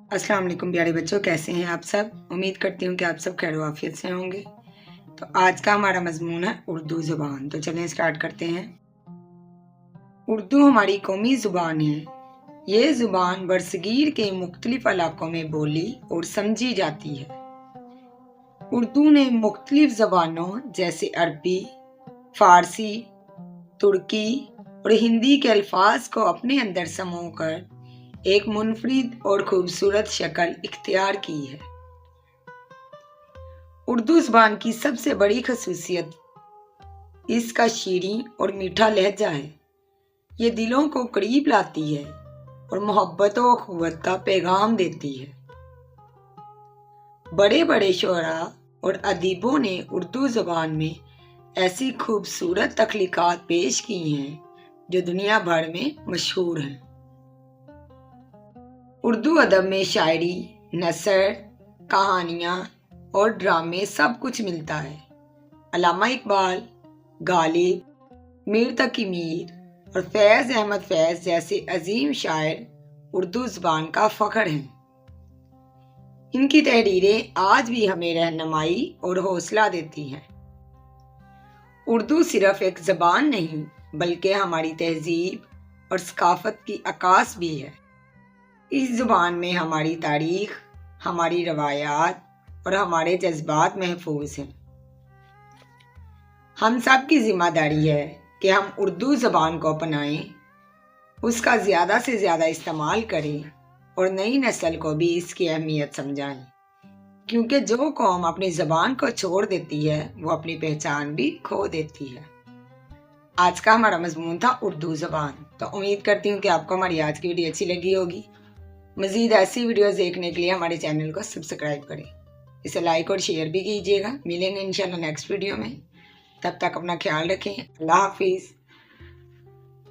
अस्सलाम वालेकुम प्यारे बच्चों, कैसे हैं आप सब। उम्मीद करती हूँ कि आप सब खैर आफियत से होंगे। तो आज का हमारा मजमून है उर्दू ज़ुबान। तो चलें स्टार्ट करते हैं। उर्दू हमारी कौमी ज़ुबान है। ये ज़ुबान बरसगीर के मुख्तलिफ इलाकों में बोली और समझी जाती है। उर्दू ने मुख्तलिफ ज़बानों जैसे अरबी, फ़ारसी, तुर्की और हिंदी के अल्फाज को अपने अंदर समो कर एक मुनफरिद और खूबसूरत शक्ल इख्तियार की है। उर्दू ज़बान की सबसे बड़ी खसूसियत इसका शीरीं और मीठा लहजा है। ये दिलों को करीब लाती है और मोहब्बत और अख़ुवत का पैगाम देती है। बड़े बड़े शुअरा और अदीबों ने उर्दू ज़बान में ऐसी खूबसूरत तख्लीक़ात पेश की हैं जो दुनिया भर में मशहूर हैं। उर्दू अदब में शायरी, नसर, कहानियाँ और ड्रामे सब कुछ मिलता है। अल्लामा इकबाल, गालिब, मीर तकी मीर और फैज़ अहमद फैज़ जैसे अजीम शायर उर्दू ज़बान का फ़ख्र हैं। इनकी तहरीरें आज भी हमें रहनुमाई और हौसला देती हैं। उर्दू सिर्फ एक ज़बान नहीं बल्कि हमारी तहजीब और सकाफ़त की अक्कास भी है। इस ज़ुबान में हमारी तारीख़, हमारी रवायात और हमारे जज्बात महफूज हैं। हम सब की ज़िम्मेदारी है कि हम उर्दू ज़बान को अपनाएं, उसका ज़्यादा से ज़्यादा इस्तेमाल करें और नई नस्ल को भी इसकी अहमियत समझाएं, क्योंकि जो कौम अपनी ज़बान को छोड़ देती है वो अपनी पहचान भी खो देती है। आज का हमारा मजमून था उर्दू ज़बान। तो उम्मीद करती हूँ कि आपको हमारी आज की वीडियो अच्छी लगी होगी। मज़ीद ऐसी वीडियोज़ देखने के लिए हमारे चैनल को सब्सक्राइब करें, इसे लाइक और शेयर भी कीजिएगा। मिलेंगे इंशाल्लाह नेक्स्ट वीडियो में। तब तक अपना ख्याल रखें। अल्लाह हाफिज़।